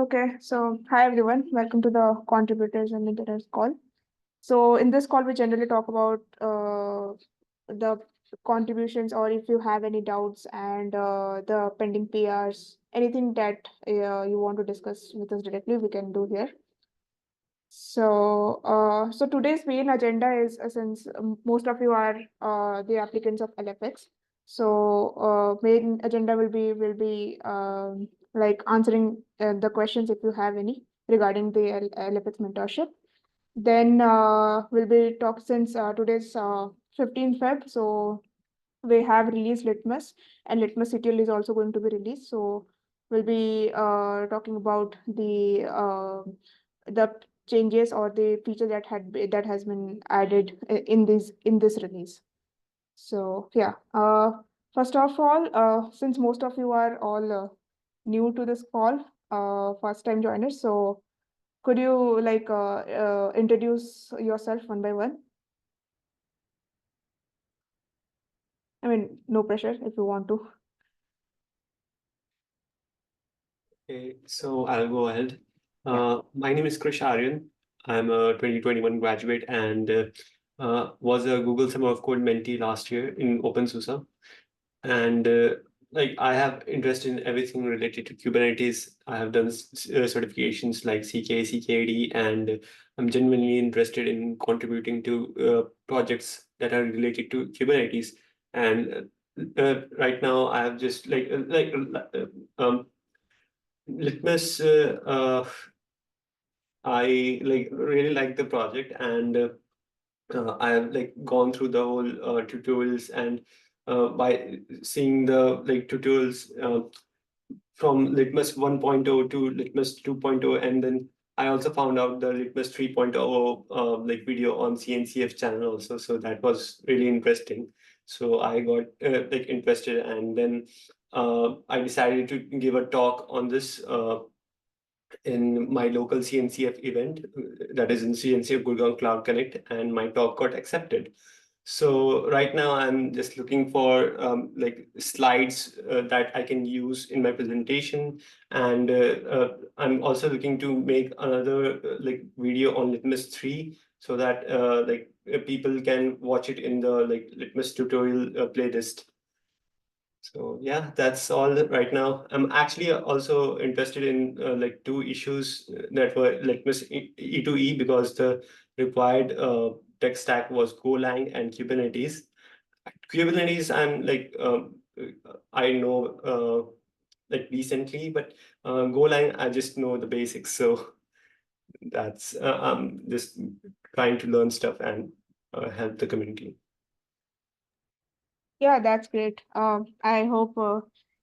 Okay, so hi everyone, welcome to the contributors and interest call. So in this call, we generally talk about the contributions, or if you have any doubts and the pending PRs, anything that you want to discuss with us directly, we can do here. So today's main agenda is since most of you are the applicants of LFX. So main agenda will be like answering the questions if you have any regarding the LFX mentorship. Then we'll be talk since today's 15th Feb. So we have released Litmus, and Litmus CTL is also going to be released. So we'll be talking about the changes or the feature that has been added in this release. So yeah, first of all, since most of you are all new to this call, first time joiners, so could you introduce yourself one by one? I mean, no pressure if you want to. Okay, so I'll go ahead. Yeah. My name is Krish Aryan. I'm a 2021 graduate and was a Google Summer of Code mentee last year in OpenSUSE. And I have interest in everything related to Kubernetes. I have done certifications like CK, CKD, and I'm genuinely interested in contributing to projects that are related to Kubernetes. And right now, I have just Litmus, I really like the project, and I have gone through the whole tutorials, and by seeing the tutorials from Litmus 1.0 to Litmus 2.0, and then I also found out the Litmus 3.0 video on CNCF channel also, so that was really interesting. So I got interested, and then I decided to give a talk on this in my local CNCF event, that is in CNCF Gurgaon Cloud Connect, and my talk got accepted. So right now I'm just looking for slides that I can use in my presentation, and I'm also looking to make another video on Litmus 3 so that people can watch it in the Litmus tutorial playlist. So yeah, that's all right now. I'm actually also interested in two issues that were Litmus E2E, because the required tech stack was Golang and Kubernetes. Kubernetes, I know recently, but Golang, I just know the basics. So that's I'm just trying to learn stuff and help the community. Yeah, that's great. I hope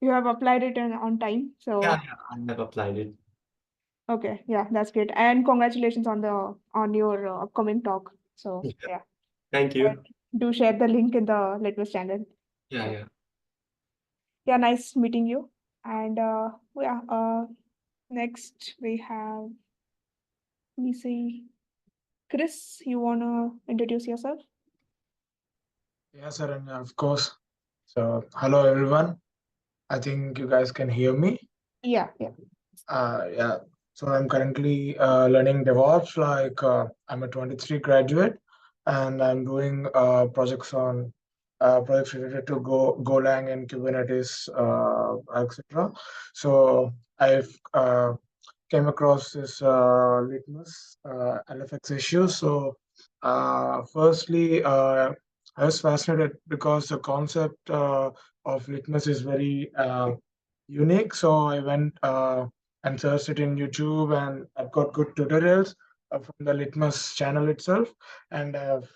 you have applied it on time. So Yeah, I have applied it. okay, yeah, that's great. And congratulations on your upcoming talk. So Yeah. yeah, Thank and you. do share the link in the Litmus channel. Yeah, So yeah. yeah, nice meeting you. And yeah, next we have, let me see, Chris. You wanna introduce yourself? Yes, sir, and of course. So, hello everyone. I think you guys can hear me. Yeah, yeah. Yeah. So I'm currently learning DevOps. I'm a 23 graduate, and I'm doing projects related to Golang and Kubernetes, etc. So I've came across this Litmus LFX issue. So, firstly, I was fascinated because the concept of Litmus is very unique. So I went and searched it in YouTube, and I've got good tutorials from the Litmus channel itself, and I've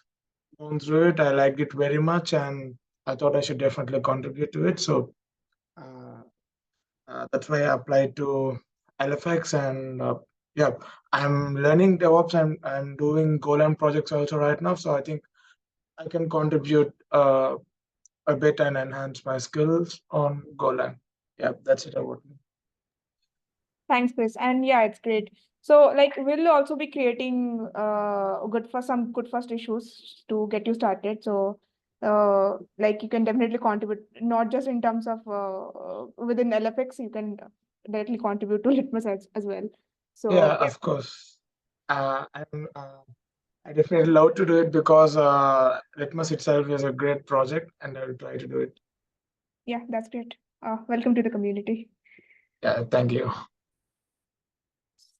gone through it. I liked it very much, and I thought I should definitely contribute to it. So. Uh, that's why I applied to LFX, and yeah, I'm learning DevOps, and I'm doing Golang projects also right now. So I think I can contribute a bit and enhance my skills on Golang. Yeah, that's it about me. Thanks, Chris. And yeah, it's great. So like we'll also be creating good first issues to get you started. So like you can definitely contribute, not just in terms of within LFX, you can directly contribute to Litmus as well. So Yeah, of course. I definitely love to do it because Litmus itself is a great project, and I will try to do it. yeah, that's great. Welcome to the community. Yeah, thank you.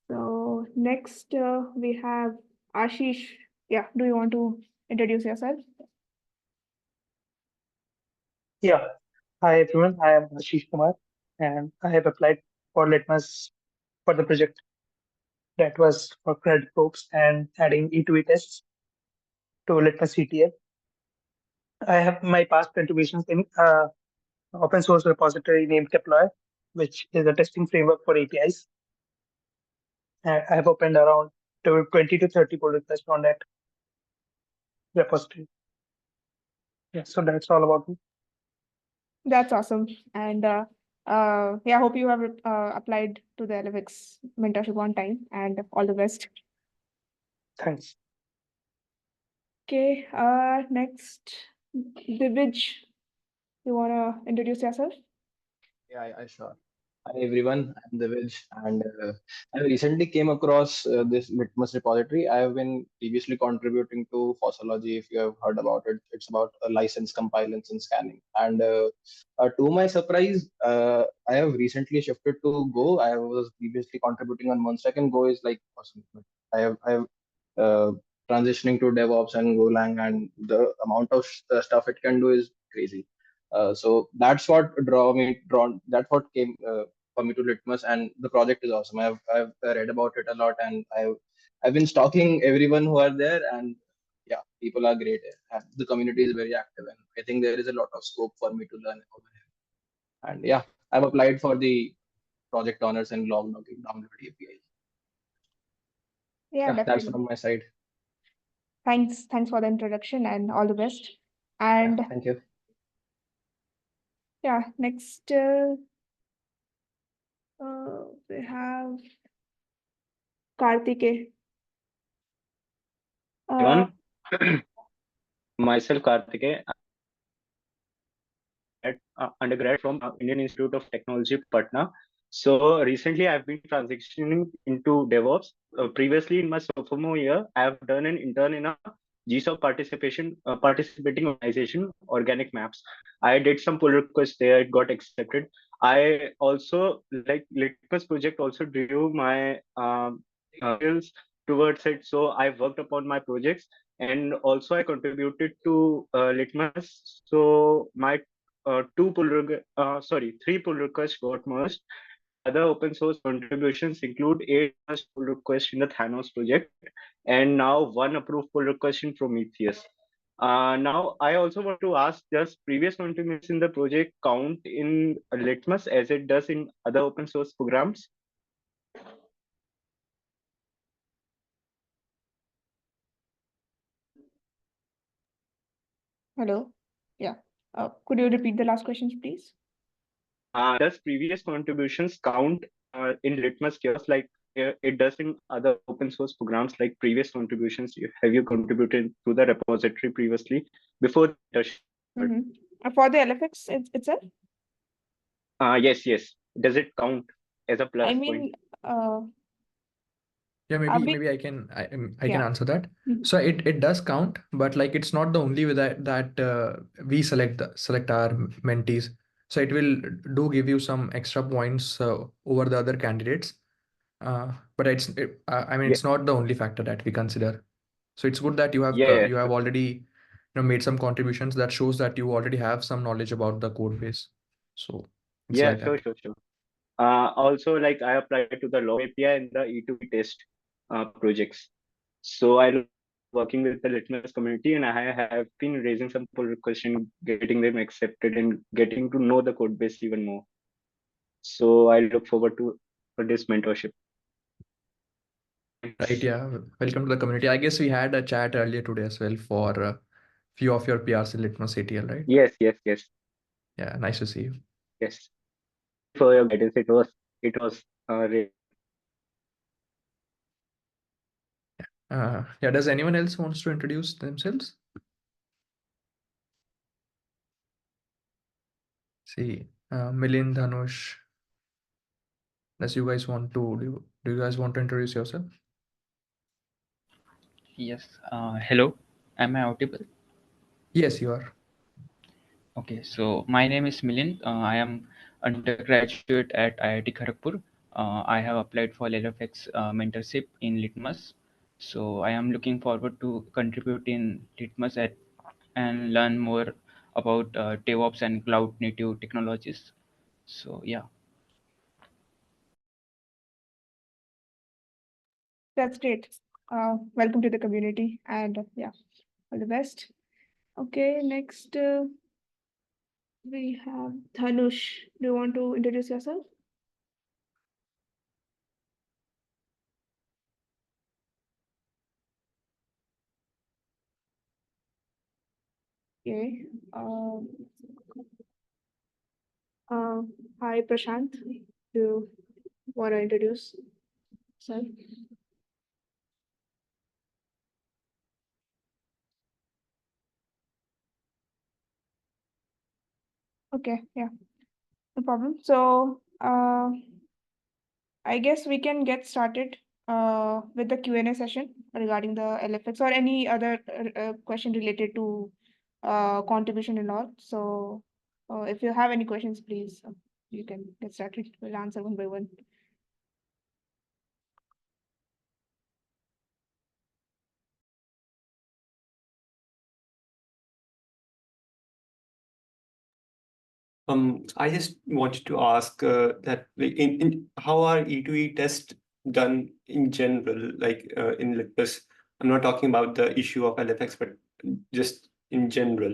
So next we have Ashish. Yeah, do you want to introduce yourself? Yeah. Hi everyone, I am Ashish Kumar and I have applied for Litmus for the project that was for credit probes and adding E2E tests to Litmus CTL. I have my past contributions in open source repository named Deploy, which is a testing framework for APIs. I have opened around 20 to 30 pull requests on that repository. Yeah, so that's all about me. That's awesome. And yeah, I hope you have applied to the LFX mentorship on time, and all the best. Thanks. Okay, next, Divij, you wanna introduce yourself? Yeah, sure. Hi everyone, I'm Divij, and I recently came across this Litmus repository. I have been previously contributing to Fossology. If you have heard about it, it's about license compliance and scanning. And to my surprise, I have recently shifted to Go. I was previously contributing on OneStack, and Go is like awesome. But I have uh, transitioning to DevOps and Golang, and the amount of stuff it can do is crazy. So that's what that's what came for me to Litmus, and the project is awesome. I've read about it a lot, and I've been stalking everyone who are there, and yeah, people are great, and the community is very active, and I think there is a lot of scope for me to learn over here. And yeah, I've applied for the project honors and log download API. Yeah, Yeah, that's definitely. from my side. Thanks for the introduction and all the best. Yeah, And thank you. yeah, next we have Karthike. Everyone, myself Karthike, undergrad from Indian Institute of Technology, Patna. So recently, I've been transitioning into DevOps. Previously, in my sophomore year, I have done an intern in a GSOC participating organization, Organic Maps. I did some pull requests there; it got accepted. I also like Litmus project also drew my skills towards it. So I worked upon my projects, and also I contributed to Litmus. So my three pull requests got merged. Other open source contributions include 8 pull requests in the Thanos project, and now one approved pull request in Prometheus. Now, I also want to ask, does previous contributions in the project count in Litmus as it does in other open source programs? Hello. Yeah. Could you repeat the last questions, please? Does previous contributions count in LitmusChaos like it does in other open source programs like previous contributions? Have you contributed to the repository previously before the internship? For the LFX itself? Yes. Does it count as a plus I point? mean, Yeah, maybe I can Yeah. answer that. Mhm. So it does count, but like it's not the only way that we select our mentees. So it will do give you some extra points over the other candidates. But I mean, Yeah, it's not the only factor that we consider. So it's good that you have yeah, you have already made some contributions that shows that you already have some knowledge about the code base. So it's yeah, like that. sure. Also, like I applied to the log API and the E2E test projects. So I love working with the Litmus community, and I have been raising some pull requests and getting them accepted and getting to know the code base even more. So I look forward to for this mentorship. Right, yeah. Welcome to the community. I guess we had a chat earlier today as well for a few of your PRs in Litmus ATL, right? Yes. Yeah, nice to see you. Yes. For your guidance, it was really Yeah, does anyone else wants to introduce themselves? See, Milind, Dhanush. unless you guys want to do you guys want to introduce yourself? Yes. Hello. Am I audible? Yes, you are. Okay. So my name is Milind. I am undergraduate at IIT Kharagpur. I have applied for LFX mentorship in Litmus. So I am looking forward to contribute in Litmus and learn more about DevOps and cloud native technologies. So yeah. That's great. Welcome to the community, and yeah, all the best. Okay, next we have Dhanush. Do you want to introduce yourself? Okay. Hi, Prashant. Do you want to introduce yourself? Okay, yeah, no problem. So, I guess we can get started with the Q&A session regarding the LFX or any other question related to contribution and all. So, if you have any questions, please, you can get started. We'll answer one by one. I just wanted to ask that like in how are E2E tests done in general, like in Litmus? I'm not talking about the issue of LFX, but just in general,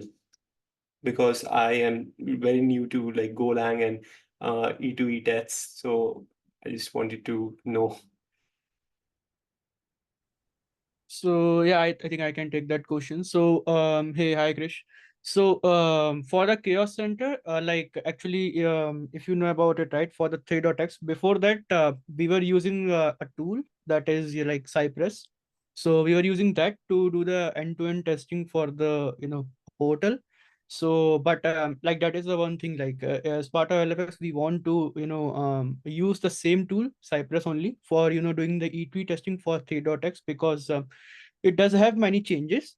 because I am very new to like Golang and E2E tests, so I just wanted to know. So yeah, I think I can take that question. So hey, hi Krish. So for the Chaos Center, like actually if you know about it, right, for the 3.x, before that we were using a tool that is like Cypress. So we were using that to do the end-to-end testing for the portal. So but like that is the one thing, like as part of LFX we want to use the same tool Cypress only for doing the E3 testing for 3.x, because it does have many changes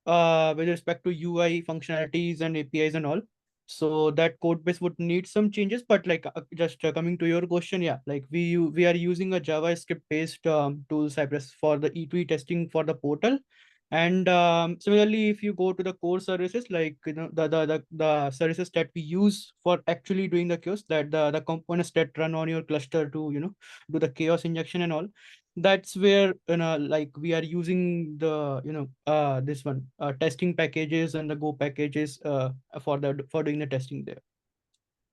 with respect to UI functionalities and APIs and all. So that code base would need some changes, but like just coming to your question, yeah, like we are using a JavaScript based tool Cypress for the E2E testing for the portal. And similarly, if you go to the core services, like the services that we use for actually doing the chaos, that the components that run on your cluster to do the chaos injection and all, that's where like we are using the this one testing packages and the Go packages for doing the testing there.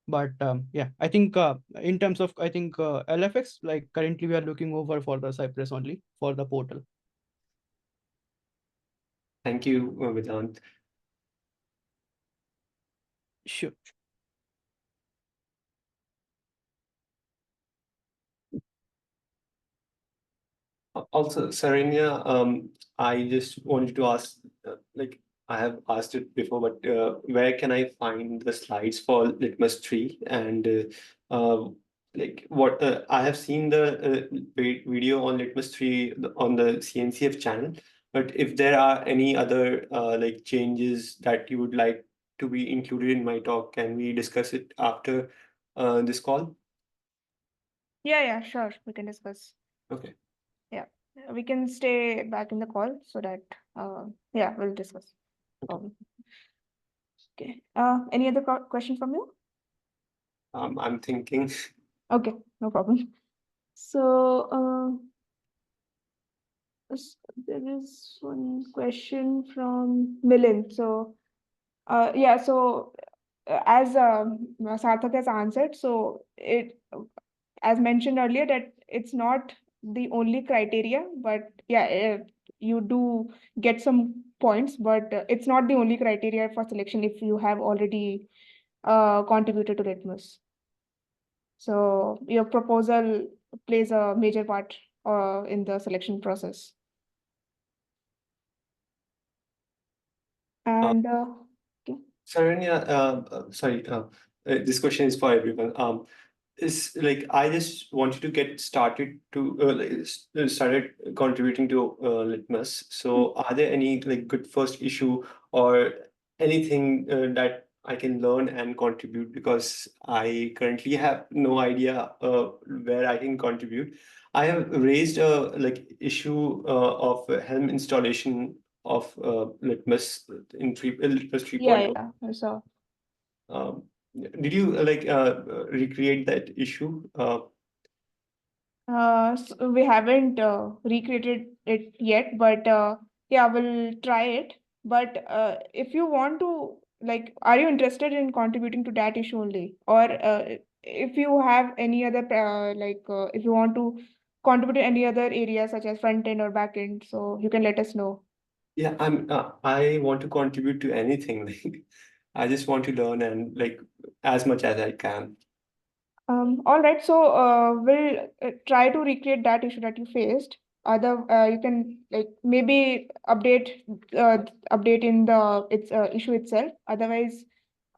But yeah, I think in terms of LFX, like currently we are looking over for the Cypress only for the portal. Thank you, Vedant. Sure. Also, Saranya, I just wanted to ask, like I have asked it before, but where can I find the slides for Litmus 3? And like what I have seen the video on Litmus 3 on the CNCF channel, but if there are any other like changes that you would like to be included in my talk, can we discuss it after this call? Yeah, sure. We can discuss. Okay. Yeah, we can stay back in the call so that yeah, we'll discuss. Okay. Any other question from you? I'm thinking. Okay, no problem. So there is one question from Milind. So yeah, so as Sarthak has answered, so it as mentioned earlier that it's not the only criteria, but yeah, you do get some points, but it's not the only criteria for selection if you have already contributed to Litmus. So your proposal plays a major part in the selection process. And okay. Saranya, sorry, this question is for everyone. is like I just wanted to get started to started contributing to Litmus. So are there any like good first issue or anything that I can learn and contribute, because I currently have no idea where I can contribute. I have raised a like issue of Helm installation of Litmus in Litmus 3.0. Yeah, I saw. Um, did you recreate that issue? So we haven't recreated it yet, but yeah, we'll try it. But if you want to, like, are you interested in contributing to that issue only? Or if you have any other, if you want to contribute to any other area such as front end or back end, so you can let us know. Yeah, I want to contribute to anything. Like, I just want to learn and like as much as I can. All right, so we'll try to recreate that issue that you faced. Other, you can like maybe update in the issue itself. Otherwise,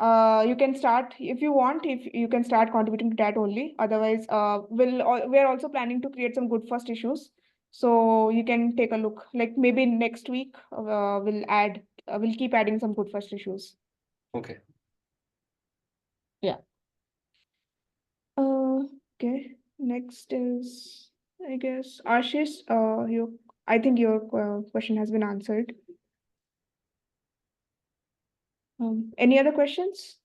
you can start if you want. If you can start contributing to that only. Otherwise, we are also planning to create some good first issues. So you can take a look. Like maybe next week, we'll keep adding some good first issues. Okay. Yeah. Okay. Next is, I guess, Ashish. I think your question has been answered. Any other questions?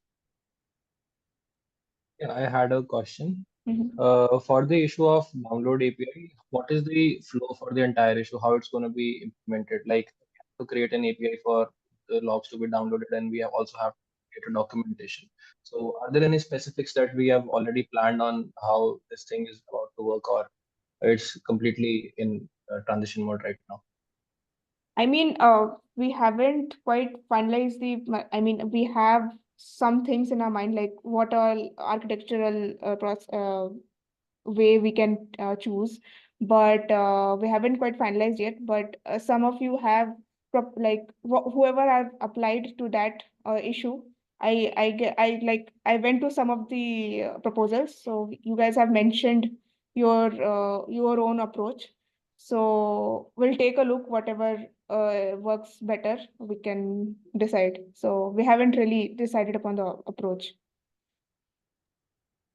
Yeah, I had a question. Mhm. For the issue of download API, what is the flow for the entire issue? How it's going to be implemented? Like, we have to create an API for the logs to be downloaded, and we also have to create a documentation. So, are there any specifics that we have already planned on how this thing is about to work, or it's completely in transition mode right now? I mean, we haven't quite finalized I mean, we have some things in our mind, like what all architectural way we can choose, but we haven't quite finalized yet. But some of you have whoever have applied to that issue, I went to some of the proposals, so you guys have mentioned your own approach. So we'll take a look, whatever works better we can decide. So we haven't really decided upon the approach.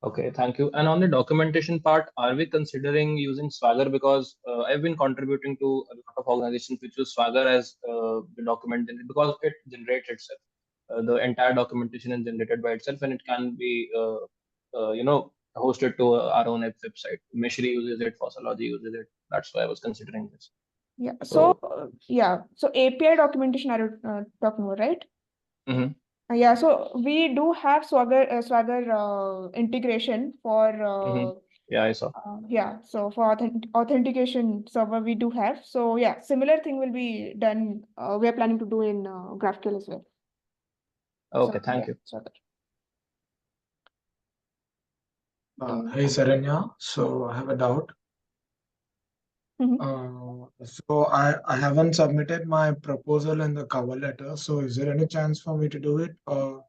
Okay, thank you. And on the documentation part, are we considering using Swagger? Because I've been contributing to a lot of organizations which use Swagger as the document because it generates itself. The entire documentation is generated by itself, and it can be, hosted to our own website. Meshri uses it, Fossology uses it. That's why I was considering this. Yeah. So, So API documentation are you talking about, right? mhm, Yeah. So we do have Swagger integration for mhm. Yeah, I saw. yeah. So for authentication server we do have. So yeah, similar thing will be done. We are planning to do in GraphQL as well. Okay, So thank yeah, you. Swagger. Hey Saranya, so I have a doubt. So I haven't submitted my proposal in the cover letter. So is there any chance for me to do it, or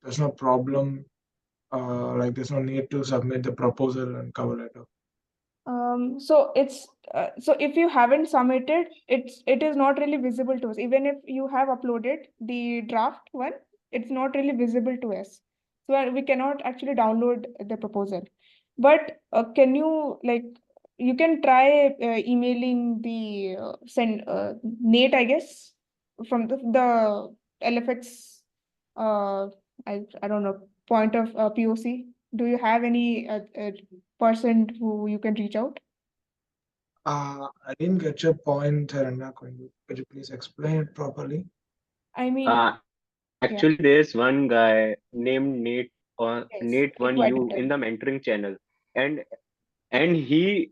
there's no problem? Like there's no need to submit the proposal and cover letter. So it's so if you haven't submitted, it is not really visible to us. Even if you have uploaded the draft one, it's not really visible to us. So we cannot actually download the proposal. But can you you can try emailing the Nate, I guess, from the LFX I don't know, point of POC. Do you have any person who you can reach out? I didn't get your point, Saranya. Could you please explain it properly? I mean, Uh, yeah, Actually, there's one guy named Nate or yes, Nate1U in the mentoring channel, and he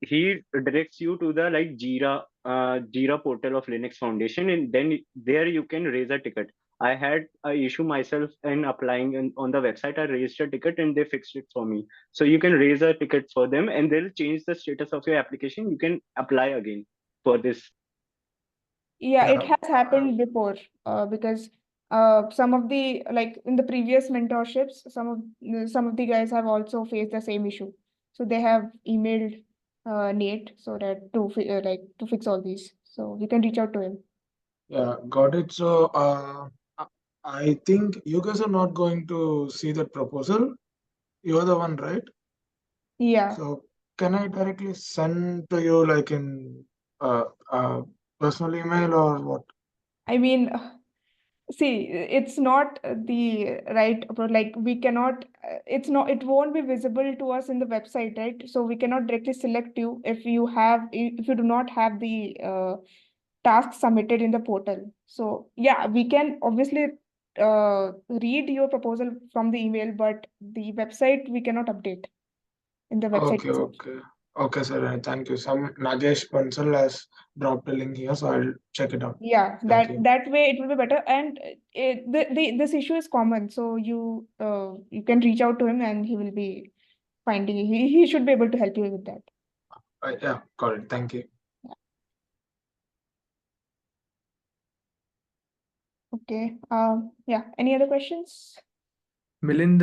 directs you to the like Jira portal of Linux Foundation, and then there you can raise a ticket. I had a issue myself in applying on the website. I raised a ticket and they fixed it for me. So you can raise a ticket for them and they'll change the status of your application. You can apply again for this. yeah, it Yeah. has happened before because some of the, like in the previous mentorships, some of the guys have also faced the same issue. So they have emailed Nate so that to fix all these. So we can reach out to him. Yeah, got it. So I think you guys are not going to see that proposal. You're the one, right? Yeah. So can I directly send to you like in personal email or what? I mean, see, it's not the right approach. Like we cannot, it won't be visible to us in the website, right? So we cannot directly select you if if you do not have the task submitted in the portal. So yeah, we can obviously read your proposal from the email, but the website we cannot update in the website Okay, itself. okay, sir. Thank you. Some Nagesh Bansal has dropped a link here, so I'll check it out. Yeah, Thank you. that way it will be better. And this issue is common, so you can reach out to him and he will be finding he should be able to help you with that. Yeah, got it. Thank you. Okay. Yeah. Any other questions? Milind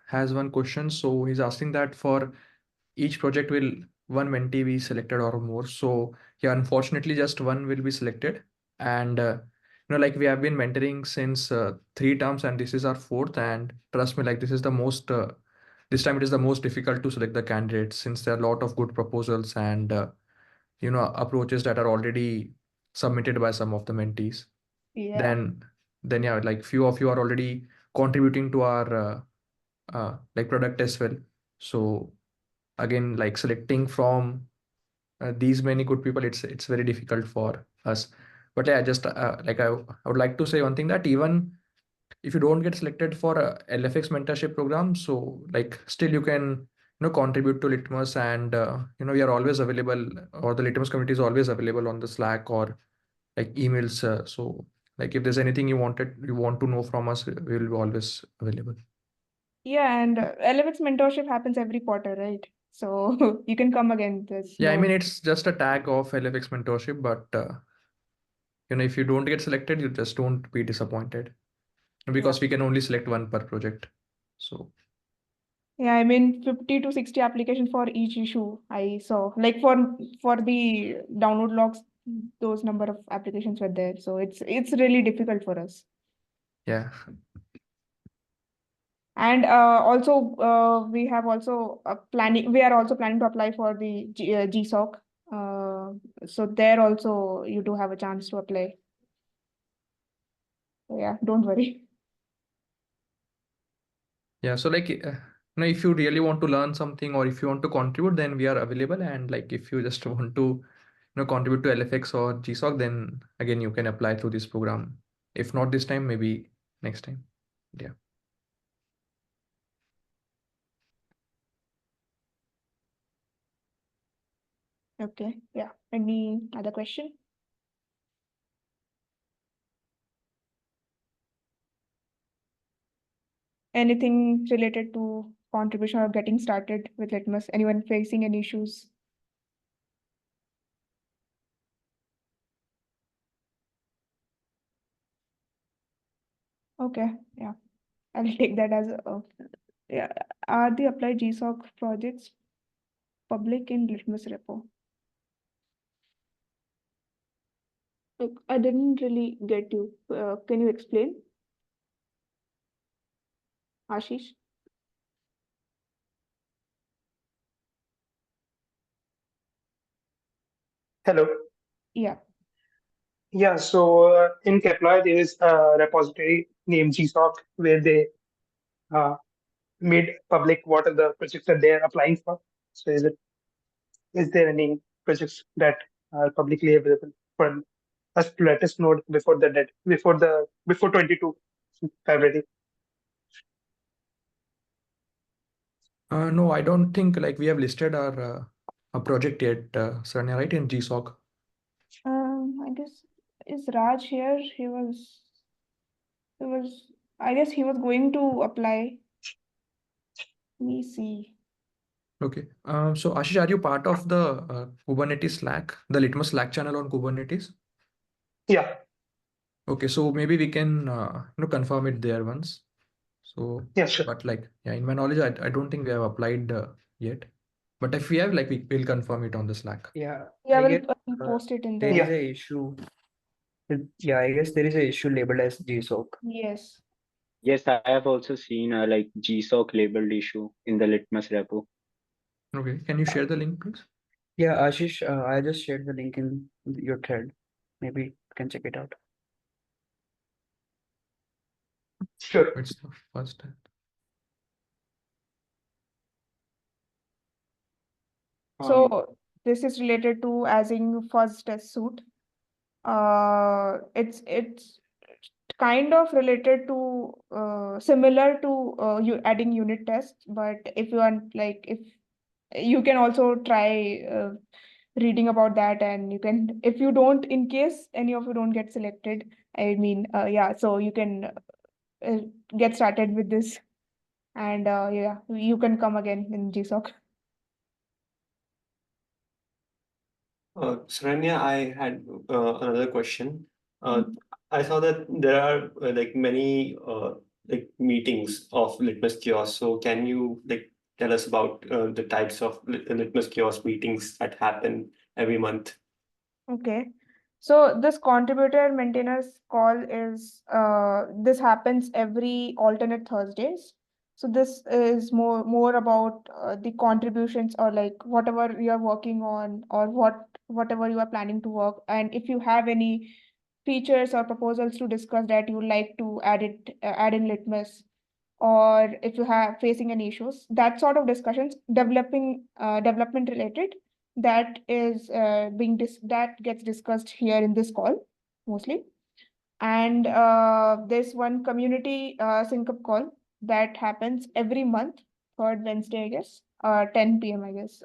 has one question. So he's asking that for each project will one mentee be selected or more. So yeah, unfortunately, just one will be selected. And like we have been mentoring since 3 terms, and this is our fourth. And trust me, like this is the most. This time it is the most difficult to select the candidates since there are a lot of good proposals and approaches that are already submitted by some of the mentees. Yeah. Then yeah, like few of you are already contributing to our like product as well. So again, like selecting from these many good people, it's very difficult for us. But yeah, just like I would like to say one thing, that even if you don't get selected for a LFX mentorship program, so like still you can contribute to Litmus, and we are always available, or the Litmus community is always available on the Slack or like emails. So like if there's anything you want to know from us, we will be always available. Yeah, and LFX mentorship happens every quarter, right? So you can come again. Yeah, I mean it's just a tag of LFX mentorship, but if you don't get selected, you just don't be disappointed, because we can only select one per project. So yeah, I mean 50 to 60 applications for each issue I saw. Like for the download logs, those number of applications were there. So it's really difficult for us. yeah. And also we are also planning to apply for the GSOC. So there also you do have a chance to apply. So yeah, don't worry. Yeah, so like if you really want to learn something or if you want to contribute, then we are available. And like if you just want to contribute to LFX or GSOC, then again you can apply through this program. If not this time, maybe next time. Yeah. Okay, yeah. Any other question? Anything related to contribution or getting started with Litmus? Anyone facing any issues? Okay, yeah. I'll take that as yeah. Are the applied GSOC projects public in Litmus repo? Look, I didn't really get you. Can you explain? Ashish? Hello. Yeah. Yeah, so in Kepler, there is a repository named GSOC where they uh, made public what are the projects that they are applying for. So is there any projects that are publicly available for us to let us know before the dead before 22 February? No, I don't think like we have listed our a project yet, Saranya, right, in GSOC. I guess is Raj here? I guess he was going to apply. Let me see. Okay. So Ashish, are you part of the Kubernetes Slack, the Litmus Slack channel on Kubernetes? Yeah. Okay, so maybe we can confirm it there once. So Yeah, sure. but like yeah, in my knowledge, I don't think we have applied yet. But if we have, like we'll confirm it on the Slack. Yeah, Yeah, I we'll guess post it in there the. is a issue. Yeah, I guess there is a issue labeled as GSOC. Yes. Yes, I have also seen a like GSOC labeled issue in the Litmus repo. Okay, can you share the link, please? Yeah, Ashish, I just shared the link in your thread. Maybe you can check it out. Sure. It's the first time. So this is related to adding fuzz test suite. It's kind of related to similar to you adding unit tests, but if you want like if you can also try reading about that, and you can, if you don't, in case any of you don't get selected, I mean yeah, so you can get started with this, and yeah, you can come again in GSOC. Saranya, I had another question. I saw that there are like many like meetings of LitmusChaos. So can you like tell us about the types of LitmusChaos meetings that happen every month? Okay. So this contributor maintainers call is this happens every alternate Thursdays. So this is more about the contributions, or like whatever you are working on, or whatever you are planning to work. And if you have any features or proposals to discuss that you would like to add in Litmus, or if you have facing any issues, that sort of discussions, development related, that is that gets discussed here in this call mostly. And there's one community sync up call that happens every month, third Wednesday, I guess, 10 p.m. I guess.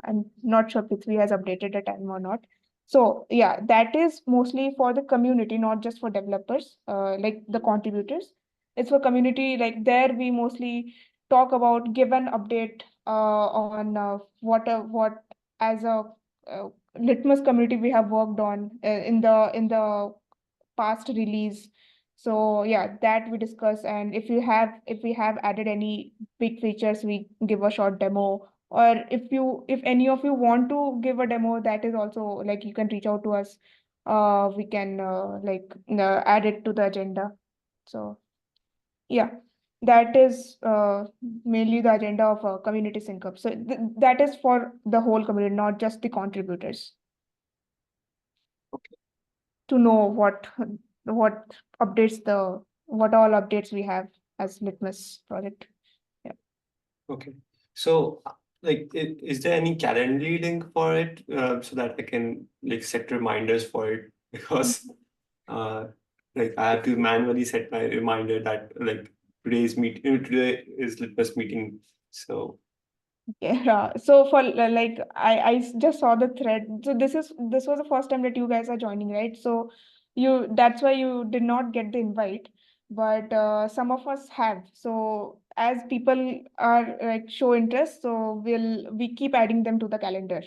I'm not sure Prithvi has updated the time or not. So yeah, that is mostly for the community, not just for developers, like the contributors. It's for community. Like there, we mostly talk about, give an update on what as a Litmus community we have worked on in the past release. So yeah, that we discuss, and if we have added any big features, we give a short demo. Or if any of you want to give a demo, that is also like, you can reach out to us. We can add it to the agenda. So yeah, that is mainly the agenda of community sync up. So that is for the whole community, not just the contributors, to know what what all updates we have as Litmus project. Okay. So like is there any Calendly link for it so that I can like set reminders for it? Because like I have to manually set my reminder that like today is Litmus meeting. So Yeah. So for like just saw the thread. So this was the first time that you guys are joining, right? So that's why you did not get the invite, but some of us have. So as people are like show interest, so we keep adding them to the calendar.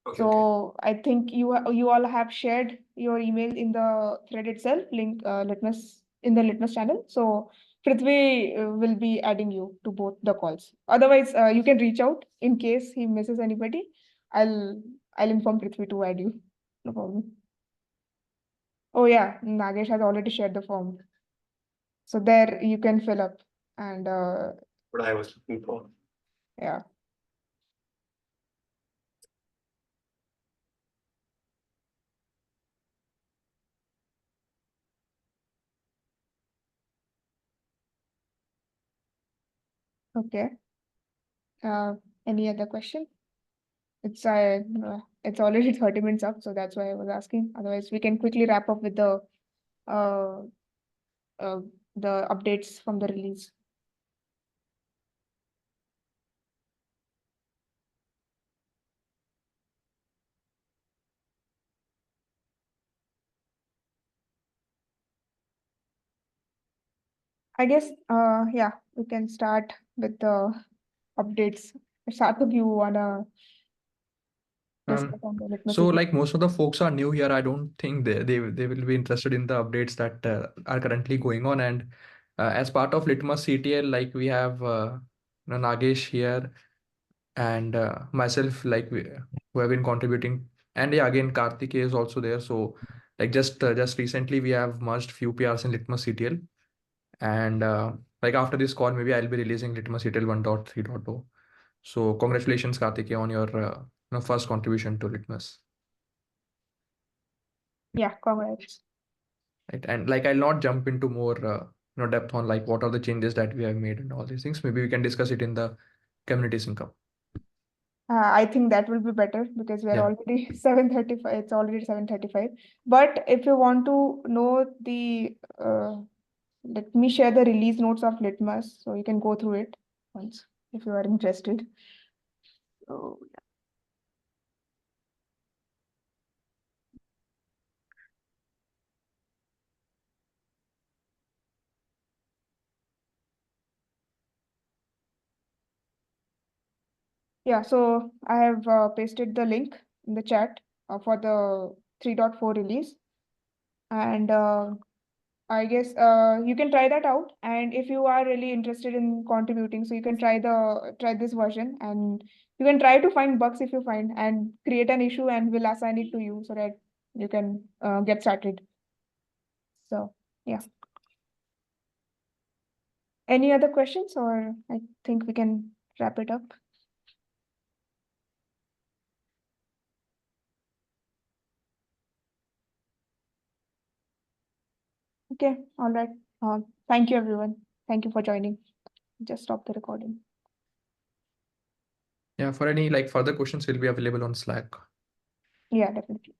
okay, So I think you all have shared your email in the thread itself, link Litmus in the Litmus channel. So Prithvi will be adding you to both the calls. Otherwise, you can reach out in case he misses anybody. I'll inform Prithvi to add you. No problem. Oh yeah, Nagesh has already shared the form. So there you can fill up, and what I was looking for. yeah. Okay. Any other question? It's already 30 minutes up, so that's why I was asking. Otherwise, we can quickly wrap up with uh, uh, the updates from the release. I guess yeah, we can start with the updates. Sarthak, you wanna discuss on the Litmus So CTL? like most of the folks are new here. I don't think they will be interested in the updates that are currently going on. And as part of Litmus CTL, like we have Nagesh here and myself, like who have been contributing. And yeah, again, Karthik is also there. So like just recently we have merged few PRs in Litmus CTL. And like after this call, maybe I'll be releasing Litmus CTL 1.3.0. So congratulations, Karthik, on your first contribution to Litmus. Yeah, congrats. Right. And like I'll not jump into more depth on like what are the changes that we have made and all these things. Maybe we can discuss it in the community sync up. I think that will be better because we're Yeah. already 7:35. It's already 7:35. But if you want to know the, let me share the release notes of Litmus so you can go through it once if you are interested. So, yeah, so I have pasted the link in the chat for the 3.4 release. And I guess you can try that out. And if you are really interested in contributing, so you can try this version, and you can try to find bugs if you find, and create an issue, and we'll assign it to you so that you can get started. So yeah. Any other questions, or I think we can wrap it up. Okay, all right. Thank you, everyone. Thank you for joining. Just stop the recording. Yeah, for any like further questions, will be available on Slack. Yeah, definitely.